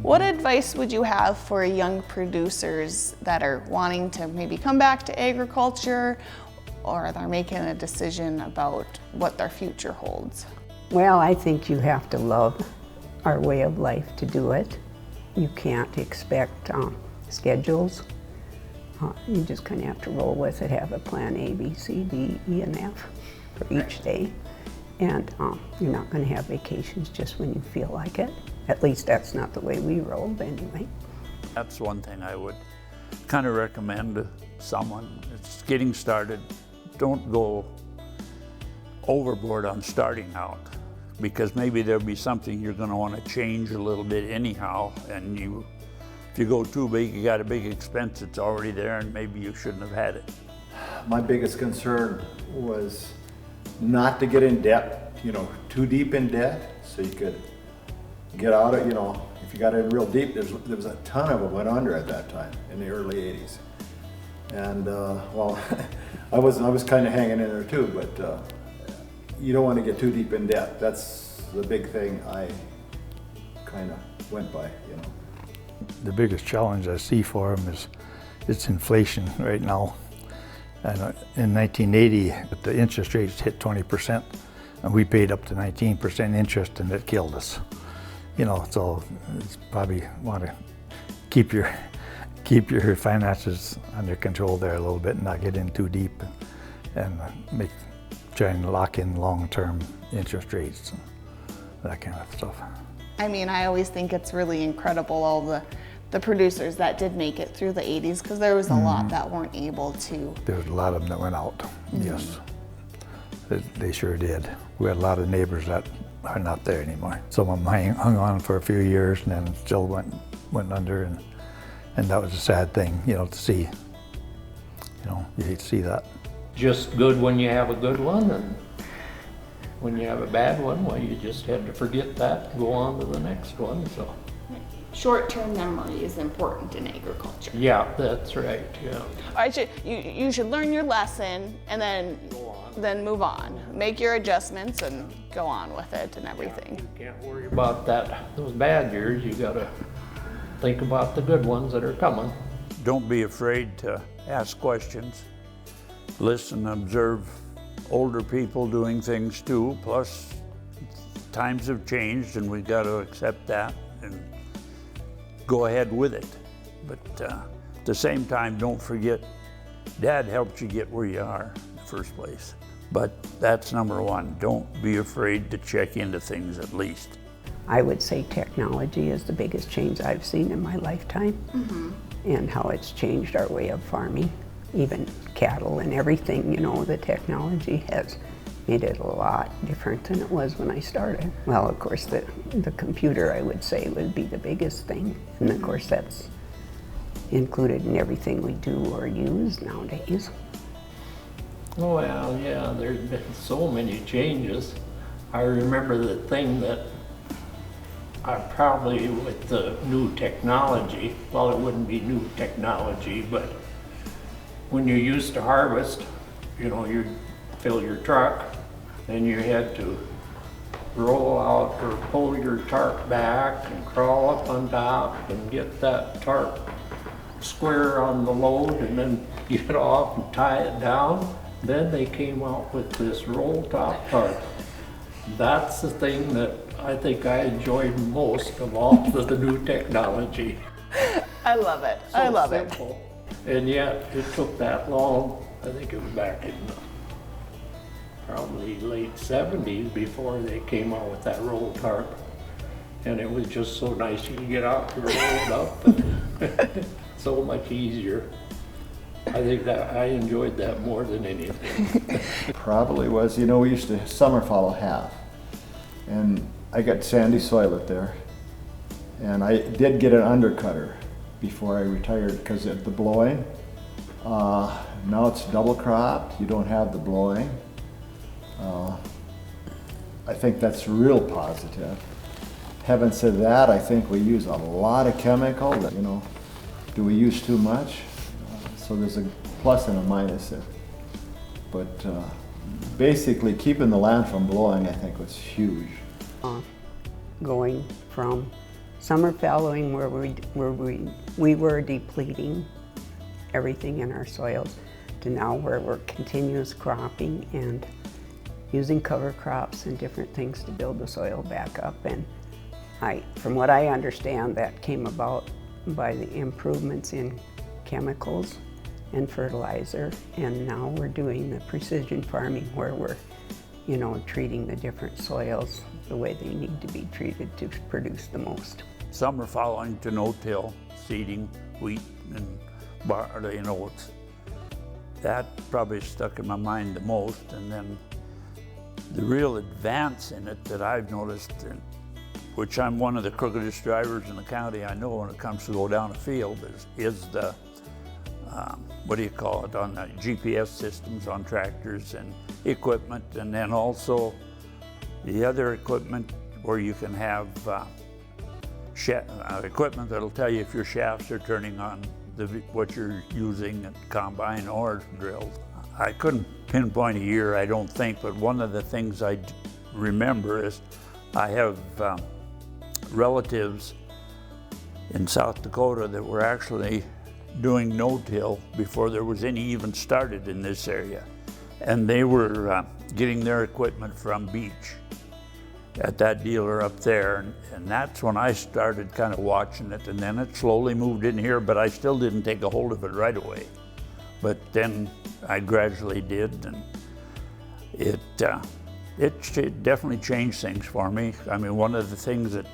What advice would you have for young producers that are wanting to maybe come back to agriculture, or they're making a decision about what their future holds? Well, I think you have to love our way of life to do it. You can't expect schedules. You just kind of have to roll with it, have a plan A, B, C, D, E, and F for each day. And you're not going to have vacations just when you feel like it. At least that's not the way we rolled anyway. That's one thing I would kind of recommend to someone that's getting started. Don't go overboard on starting out, because maybe there'll be something you're going to want to change a little bit anyhow, and if you go too big, you got a big expense that's already there, and maybe you shouldn't have had it. My biggest concern was not to get in debt, too deep in debt, so you could get out of, if you got in real deep, there was a ton of them went under at that time in the early 80s. And well, I was kind of hanging in there too, but you don't want to get too deep in debt. That's the big thing I kind of went by, The biggest challenge I see for them is it's inflation right now. And in 1980, the interest rates hit 20%, and we paid up to 19% interest, and it killed us. So it's probably want to keep your finances under control there a little bit, and not get in too deep, and try and lock in long-term interest rates and that kind of stuff. I mean, I always think it's really incredible, all the producers that did make it through the 80s, because there was a lot that weren't able to. There was a lot of them that went out, yes. They sure did. We had a lot of neighbors that are not there anymore. Some of them hung on for a few years and then still went under, and that was a sad thing, to see. You hate to see that. Just good when you have a good one, and when you have a bad one, well, you just had to forget that and go on to the next one. So Short-term memory is important in agriculture. yeah, that's right. Yeah. You should learn your lesson and then move on. Make your adjustments and go on with it and everything. You can't worry about those bad years. You got to think about the good ones that are coming. Don't be afraid to ask questions. Listen, observe older people doing things too. Plus, times have changed, and we've got to accept that and go ahead with it. But at the same time, don't forget, Dad helped you get where you are in the first place. But that's number one. Don't be afraid to check into things at least. I would say technology is the biggest change I've seen in my lifetime, and how it's changed our way of farming, even cattle and everything. The technology has made it a lot different than it was when I started. Well, of course, the computer, I would say, would be the biggest thing, and of course that's included in everything we do or use nowadays. Well, yeah, there's been so many changes. I remember the thing that I probably, with the new technology, well, it wouldn't be new technology, but when you used to harvest, you'd fill your truck, then you had to roll out or pull your tarp back and crawl up on top and get that tarp square on the load, and then get off and tie it down. Then they came out with this roll top tarp. That's the thing that I think I enjoyed most of all of the new technology. I love it. So I love simple. And yet it took that long. I think it was back in probably late 70s before they came out with that roll tarp. And it was just so nice. You could get out and roll it up. And so much easier. I think that I enjoyed that more than anything. Probably was, we used to summer fallow half, and I got sandy soil up there, and I did get an undercutter before I retired because of the blowing. Now it's double cropped, you don't have the blowing. I think that's real positive. Having said that, I think we use a lot of chemical. Do we use too much? So there's a plus and a minus there. But basically keeping the land from blowing, I think, was huge. Going from summer fallowing where we were depleting everything in our soils to now where we're continuous cropping and using cover crops and different things to build the soil back up. And from what I understand, that came about by the improvements in chemicals and fertilizer, and now we're doing the precision farming where we're, you know, treating the different soils the way they need to be treated to produce the most. Summer following to no-till, seeding wheat and barley and oats. That probably stuck in my mind the most, and then the real advance in it that I've noticed, which I'm one of the crookedest drivers in the county I know when it comes to go down a field, is the what do you call it, on the GPS systems on tractors and equipment, and then also the other equipment where you can have equipment that'll tell you if your shafts are turning on what you're using at combine or drills. I couldn't pinpoint a year, I don't think, but one of the things I remember is I have relatives in South Dakota that were actually doing no-till before there was any even started in this area. And they were getting their equipment from Beach at that dealer up there. And that's when I started kind of watching it, and then it slowly moved in here, but I still didn't take a hold of it right away. But then I gradually did, and it definitely changed things for me. I mean, one of the things that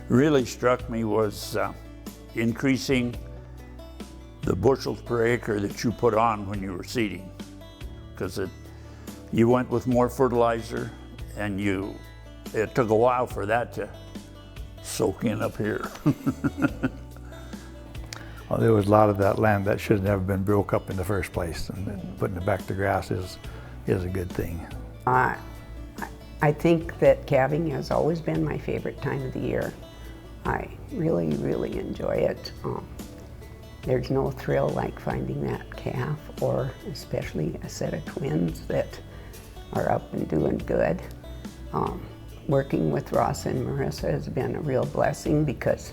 really struck me was increasing the bushels per acre that you put on when you were seeding, because you went with more fertilizer, and it took a while for that to soak in up here. Well, there was a lot of that land that should have never been broke up in the first place, and putting it back to grass is a good thing. I think that calving has always been my favorite time of the year. I really, really enjoy it. There's no thrill like finding that calf, or especially a set of twins that are up and doing good. Working with Ross and Marissa has been a real blessing because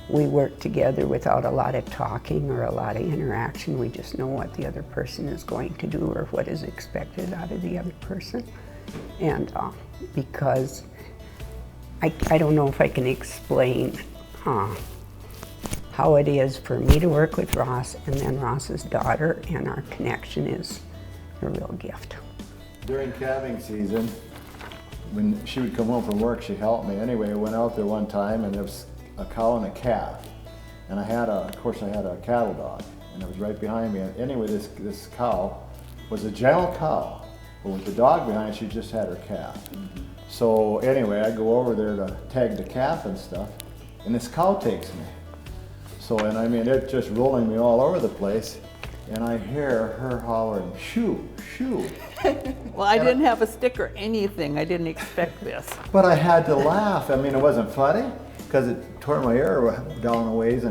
we work together without a lot of talking or a lot of interaction. We just know what the other person is going to do or what is expected out of the other person. And because I don't know if I can explain how it is for me to work with Ross, and then Ross's daughter, and our connection is a real gift. During calving season, when she would come home from work, she helped me. Anyway, I went out there one time, and there was a cow and a calf. And of course I had a cattle dog, and it was right behind me. And anyway, this cow was a gentle cow, but with the dog behind, she just had her calf. So anyway, I go over there to tag the calf and stuff, and this cow takes me. So, and I mean, it's just rolling me all over the place, and I hear her hollering, shoo, shoo. Well, I didn't have a stick or anything. I didn't expect this. But I had to laugh. I mean, it wasn't funny because it tore my ear down a ways,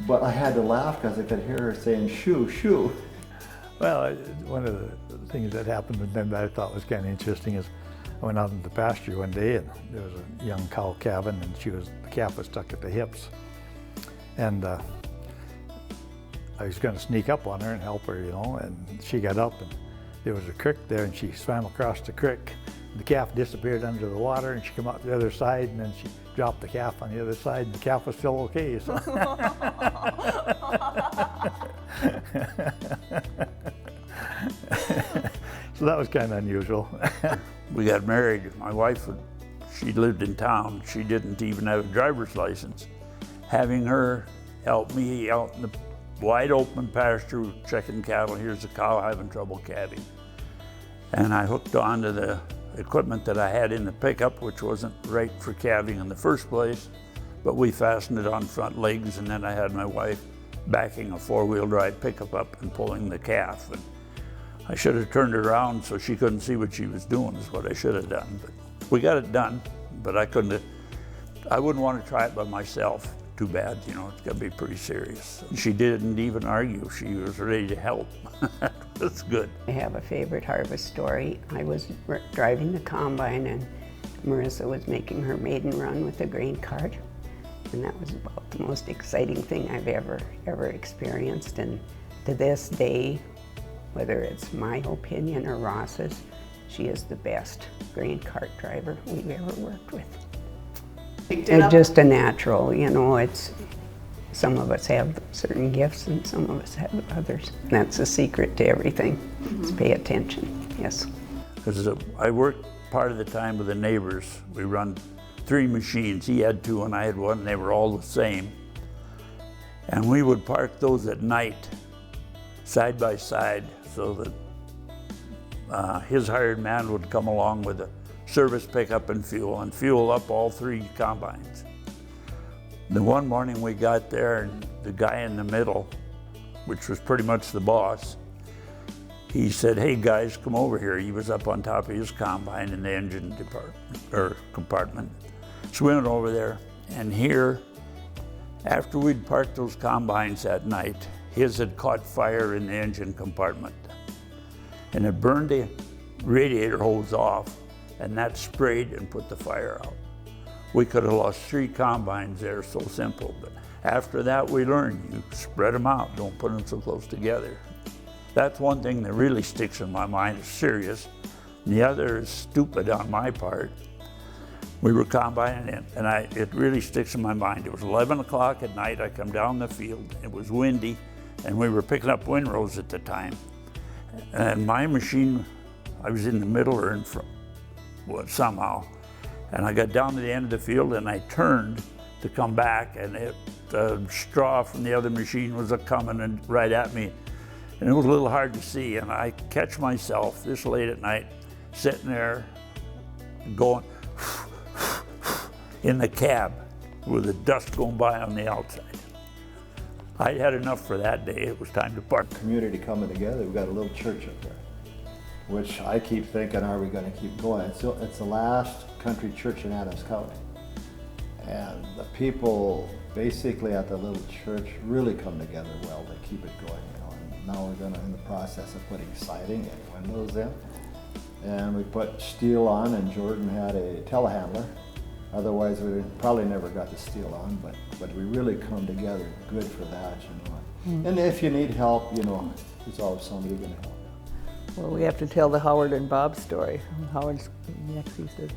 but I had to laugh because I could hear her saying, shoo, shoo. Well, one of the things that happened with them that I thought was kind of interesting is I went out in the pasture one day, and there was a young cow calving, and the calf was stuck at the hips. And I was going to sneak up on her and help her, you know, and she got up, and there was a creek there, and she swam across the creek. The calf disappeared under the water, and she came out the other side, and then she dropped the calf on the other side, and the calf was still okay. So, so that was kind of unusual. We got married. My wife, she lived in town. She didn't even have a driver's license. Having her help me out in the wide open pasture checking cattle, here's a cow having trouble calving. And I hooked onto the equipment that I had in the pickup, which wasn't right for calving in the first place, but we fastened it on front legs, and then I had my wife backing a four-wheel drive pickup up and pulling the calf. And I should have turned her around so she couldn't see what she was doing, is what I should have done. But we got it done, but I wouldn't want to try it by myself. Too bad, you know, it's got to be pretty serious. She didn't even argue. She was ready to help. That's good. I have a favorite harvest story. I was driving the combine, and Marissa was making her maiden run with the grain cart. And that was about the most exciting thing I've ever experienced. And to this day, whether it's my opinion or Ross's, she is the best grain cart driver we've ever worked with. It's just a natural, you know, it's, some of us have certain gifts and some of us have others. And that's the secret to everything, is pay attention, yes. Because I worked part of the time with the neighbors. We run 3 machines. He had 2 and I had 1, and they were all the same. And we would park those at night, side by side, so that his hired man would come along with a service pickup and fuel up all 3 combines. The one morning we got there, and the guy in the middle, which was pretty much the boss, he said, "Hey guys, come over here." He was up on top of his combine in the engine compartment. So we went over there, and here, after we'd parked those combines that night, his had caught fire in the engine compartment. And it burned the radiator hose off, and that sprayed and put the fire out. We could have lost 3 combines there, so simple. But after that, we learned, you spread them out, don't put them so close together. That's one thing that really sticks in my mind, is serious. And the other is stupid on my part. We were combining it, and it really sticks in my mind. It was 11 o'clock at night, I come down the field, it was windy, and we were picking up windrows at the time. And my machine, I was in the middle or in front, well, somehow. And I got down to the end of the field, and I turned to come back, and the straw from the other machine was coming right at me. And it was a little hard to see, and I catch myself this late at night, sitting there going in the cab with the dust going by on the outside. I'd had enough for that day. It was time to park. Community coming together, we've got a little church up there, which I keep thinking, are we gonna keep going? It's the last country church in Adams County. And the people basically at the little church really come together well to keep it going, you know. And now we're in the process of putting siding and windows in. And we put steel on, and Jordan had a telehandler. Otherwise, we probably never got the steel on, but we really come together good for that, you know. And if you need help, you know, there's always somebody gonna help. Well, we have to tell the Howard and Bob story. Howard's next, he says,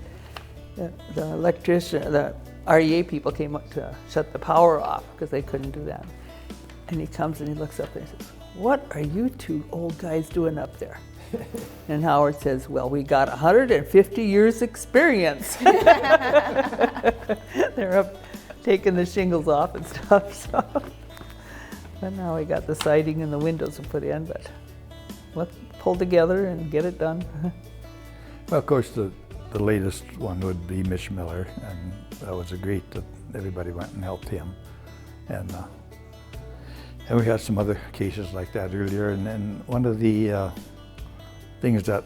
the electrician, the REA people came up to shut the power off because they couldn't do that. And he comes and he looks up and he says, "What are you 2 old guys doing up there?" And Howard says, "Well, we got 150 years experience." They're up taking the shingles off and stuff, so. But now we got the siding and the windows to put in, but let's pull together and get it done. Well, of course, the latest one would be Mitch Miller, and that was great that everybody went and helped him. And we had some other cases like that earlier, and then one of the things that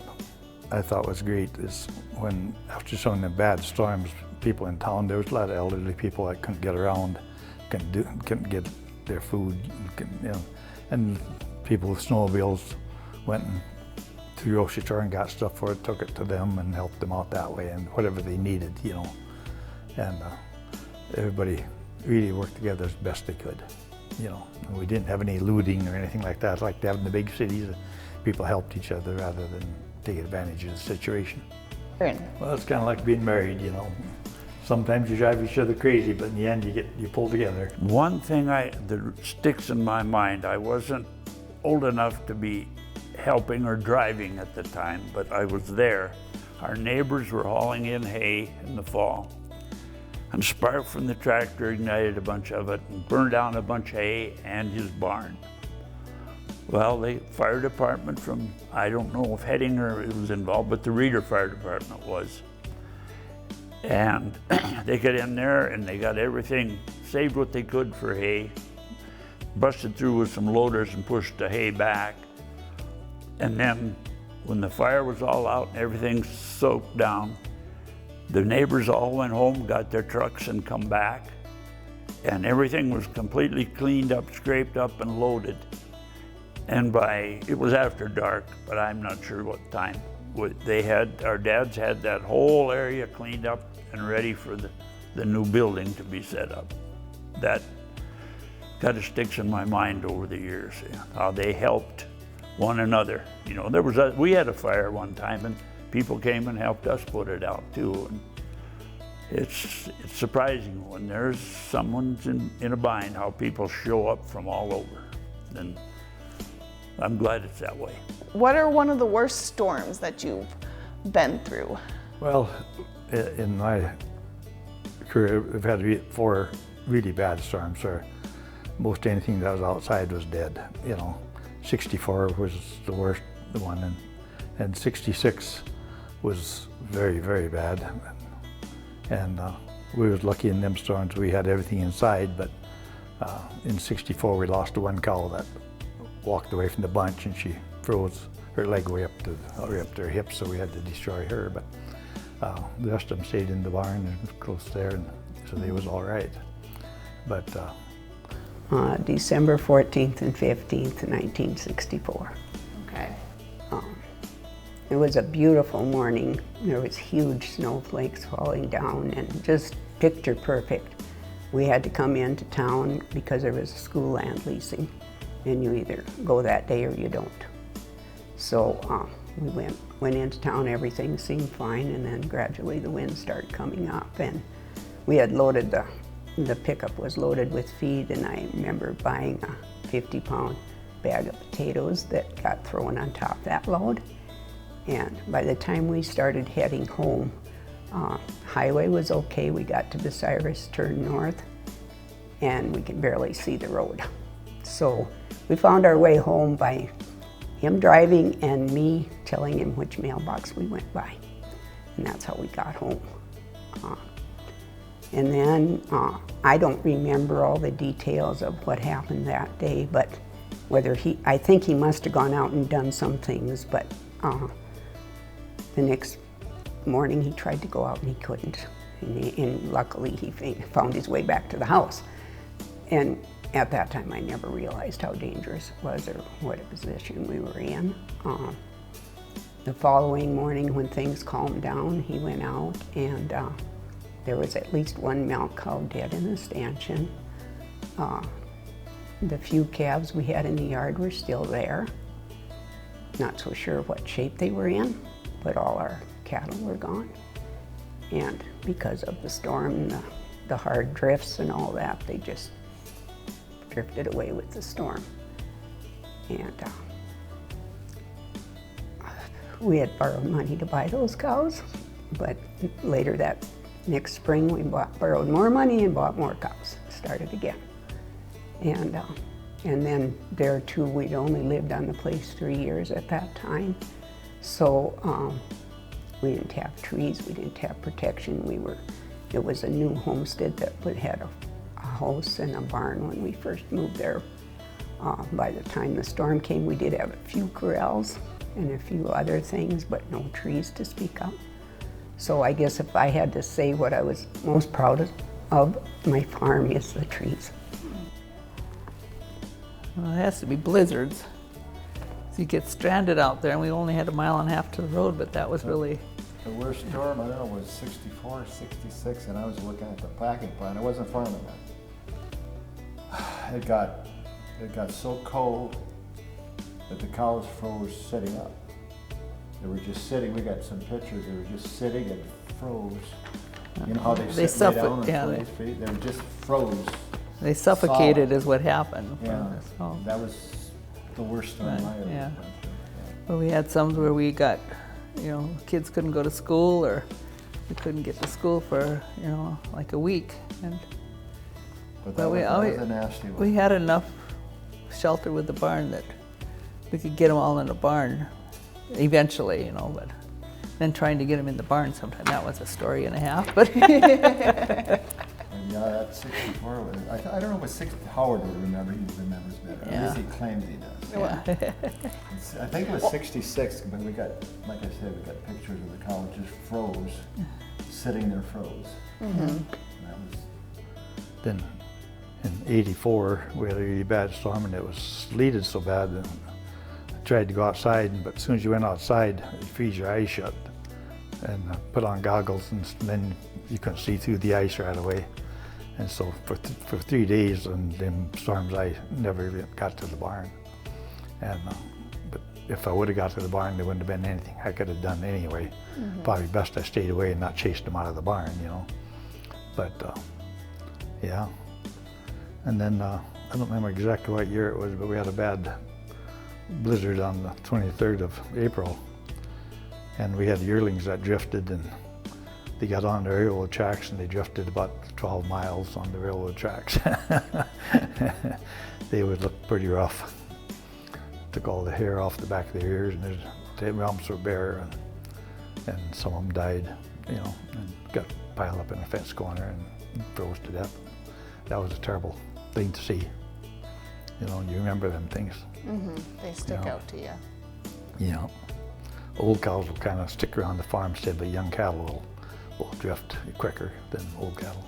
I thought was great is when, after some of the bad storms, people in town, there was a lot of elderly people that couldn't get around, couldn't get their food, you know, and people with snowmobiles went to the grocery store and got stuff for it, took it to them and helped them out that way, and whatever they needed, you know. And everybody really worked together as best they could, you know. And we didn't have any looting or anything like that, like they have in the big cities. People helped each other rather than take advantage of the situation. Well, it's kind of like being married, you know. Sometimes you drive each other crazy, but in the end you pull together. One thing that sticks in my mind, I wasn't old enough to be helping or driving at the time, but I was there. Our neighbors were hauling in hay in the fall, and spark from the tractor ignited a bunch of it and burned down a bunch of hay and his barn. Well, the fire department from, I don't know if Hettinger was involved, but the Reeder Fire Department was. And they got in there and they got everything, saved what they could for hay, busted through with some loaders and pushed the hay back. And then when the fire was all out and everything soaked down, the neighbors all went home, got their trucks and come back, and everything was completely cleaned up, scraped up and loaded. And it was after dark, but I'm not sure what time. Our dads had that whole area cleaned up and ready for the new building to be set up. that kind of sticks in my mind over the years, how they helped one another. You know, we had a fire one time and people came and helped us put it out too. And it's surprising when there's someone's in a bind how people show up from all over. And I'm glad it's that way. What are one of the worst storms that you've been through? Well, in my career, we've had 4 really bad storms where most anything that was outside was dead. You know, 64 was the worst one, and 66 was very, very bad. And we was lucky in them storms. We had everything inside, but in 64 we lost one cow that walked away from the bunch, and she froze her leg way up to her hip, so we had to destroy her. But the rest of them stayed in the barn and close there, and so they was all right. But December 14th and 15th, 1964. Okay. It was a beautiful morning. There was huge snowflakes falling down and just picture perfect. We had to come into town because there was a school land leasing, and you either go that day or you don't. So we went into town, everything seemed fine, and then gradually the wind started coming up, and we had loaded the pickup was loaded with feed, and I remember buying a 50-pound bag of potatoes that got thrown on top of that load. And by the time we started heading home, highway was okay. We got to Bucyrus, turned north, and we could barely see the road. So we found our way home by him driving and me telling him which mailbox we went by. And that's how we got home. And then I don't remember all the details of what happened that day, but I think he must have gone out and done some things, but the next morning he tried to go out and he couldn't. And luckily he found his way back to the house. And at that time I never realized how dangerous it was or what position we were in. The following morning when things calmed down, he went out, and there was at least one milk cow dead in the stanchion. The few calves we had in the yard were still there. Not so sure what shape they were in, but all our cattle were gone. And because of the storm and the hard drifts and all that, they just drifted away with the storm. And we had borrowed money to buy those cows, but later that next spring we borrowed more money and bought more cows, started again. And then there too, we'd only lived on the place 3 years at that time. So we didn't have trees, we didn't have protection. It was a new homestead that had a house and a barn when we first moved there. By the time the storm came, we did have a few corrals and a few other things, but no trees to speak of. So I guess if I had to say what I was most proud of my farm is the trees. Well, it has to be blizzards. So you get stranded out there, and we only had 1.5 miles to the road, but that was really... The worst storm, I don't know, was 64, 66, and I was looking at the packing plant. I wasn't farming then. It got so cold that the cows froze sitting up. They were just sitting, we got some pictures, they were just sitting and froze. You know how they sit down and freeze feet? They were just froze. They suffocated is what happened. Yeah, that was the worst storm I ever went through. Yeah. Well, we had some where we got, kids couldn't go to school, or we couldn't get to school for, like a week. But that was a nasty one. We had enough shelter with the barn that we could get them all in the barn eventually, but then trying to get them in the barn sometime, that was a story and a half. But And yeah, that 64, I don't know what Howard would remember, he remembers better. Yeah. At least he claims he does. Yeah. I think it was 66, but we got, like I said, we got pictures of the cow just froze, sitting there froze. Mm-hmm. And that was... Then in '84, we had a really bad storm, and it was sleeted so bad that I tried to go outside, but as soon as you went outside, it freeze your eyes shut. And put on goggles, and then you couldn't see through the ice right away. And so for 3 days and them storms, I never even got to the barn. And but if I would have got to the barn, there wouldn't have been anything I could have done anyway. Probably best I stayed away and not chased them out of the barn, you know. But yeah. And then I don't remember exactly what year it was, but we had a bad blizzard on the 23rd of April. And we had yearlings that drifted, and they got on the railroad tracks and they drifted about 12 miles on the railroad tracks. They would look pretty rough. Took all the hair off the back of their ears, and their rumps were bare, and some of them died, you know, and got piled up in a fence corner and froze to death. That was a terrible thing to see. You know, you remember them things. They stick Yeah. out to you. You know, old cows will kind of stick around the farmstead, but young cattle will drift quicker than old cattle.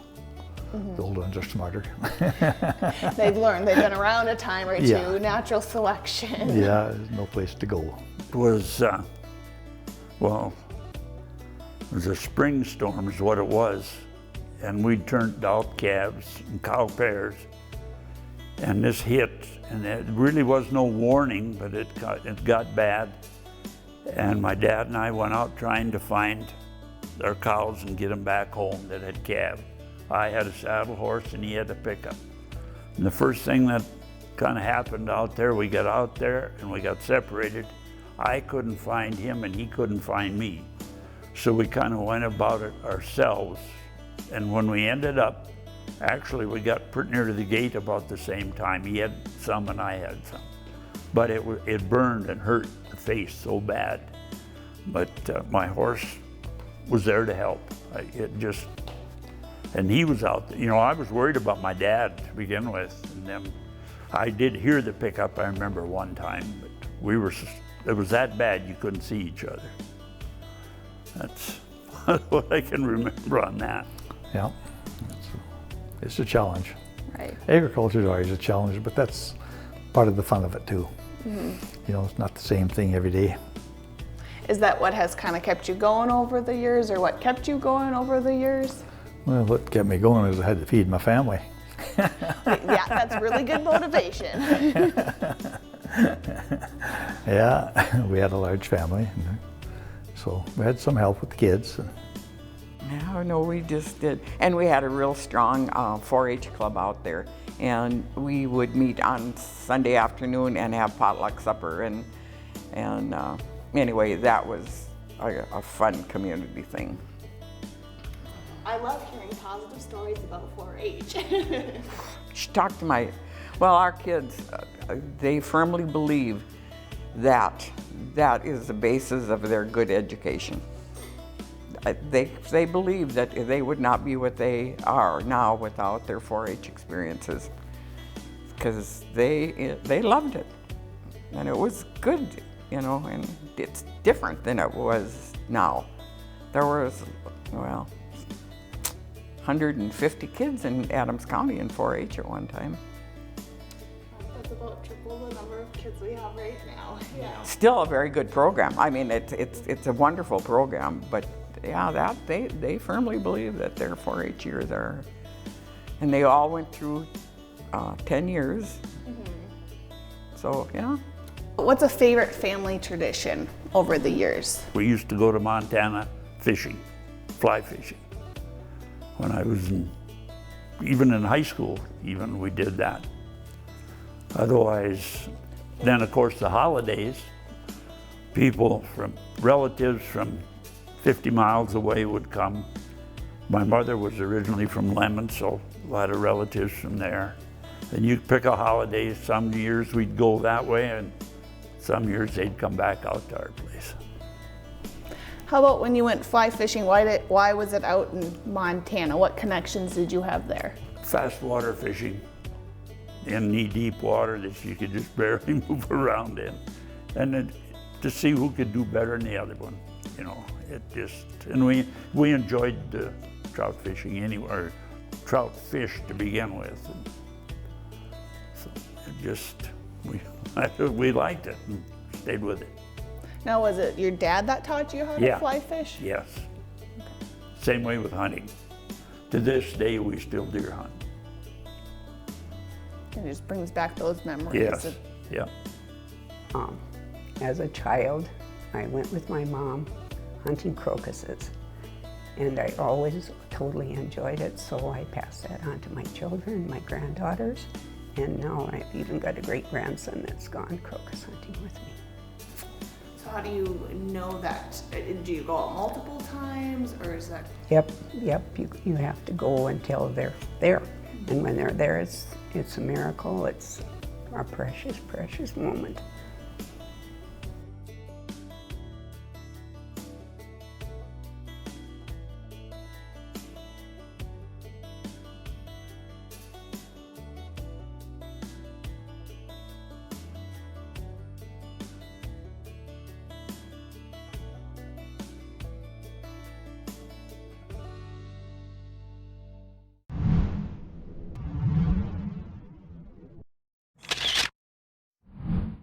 The old ones are smarter. They've learned, they've been around a time or Yeah. two, natural selection. Yeah, there's no place to go. It was, well, it was a spring storm is what it was. And we turned out calves and cow pairs. And this hit, and it really was no warning, but it got bad. And my dad and I went out trying to find our cows and get them back home that had calved. I had a saddle horse and he had a pickup. And the first thing that kind of happened out there, we got out there and we got separated. I couldn't find him and he couldn't find me. So we kind of went about it ourselves. And when we ended up, actually we got pretty near to the gate about the same time. He had some and I had some. But it burned and hurt the face so bad. But my horse was there to help. And he was out there. You know, I was worried about my dad to begin with. And then I did hear the pickup, I remember one time, but it was that bad you couldn't see each other. That's what I can remember on that. Yeah, it's a challenge. Right. Agriculture is always a challenge, but that's part of the fun of it too. You know, it's not the same thing every day. Is that what has kind of kept you going over the years, or what kept you going over the years? Well, what kept me going is I had to feed my family. Yeah, that's really good motivation. Yeah, we had a large family, so we had some help with the kids. No, we just did. And we had a real strong 4-H club out there. And we would meet on Sunday afternoon and have potluck supper. And anyway, that was a fun community thing. I love hearing positive stories about 4-H. She talked to our kids, they firmly believe that is the basis of their good education. They believe that they would not be what they are now without their 4-H experiences, because they loved it, and it was good, you know, and it's different than it was now. There was, 150 kids in Adams County in 4-H at one time. That's about triple the number of kids we have right now. Yeah. Still a very good program. I mean, it's a wonderful program, but yeah, they firmly believe that their 4-H years are, and they all went through 10 years. So yeah. What's a favorite family tradition over the years? We used to go to Montana fishing, fly fishing. When I was even in high school, we did that. Otherwise, then of course the holidays, relatives from 50 miles away would come. My mother was originally from Lemon, so a lot of relatives from there. And you pick a holiday, some years we'd go that way, and some years they'd come back out to our place. How about when you went fly fishing? Why was it out in Montana? What connections did you have there? Fast water fishing in knee-deep water that you could just barely move around in. And then to see who could do better than the other one, you know. And we enjoyed trout fishing anywhere, trout fish to begin with. And so we liked it and stayed with it. Now, was it your dad that taught you how to fly fish? Yes. Same way with hunting. To this day, we still deer hunt. It just brings back those memories. Yes, yeah. As a child, I went with my mom hunting crocuses, and I always totally enjoyed it, so I passed that on to my children, my granddaughters, and now I've even got a great-grandson that's gone crocus hunting with me. So how do you know that? Do you go out multiple times, or is that? Yep, you have to go until they're there, and when they're there, it's a miracle. It's a precious, precious moment.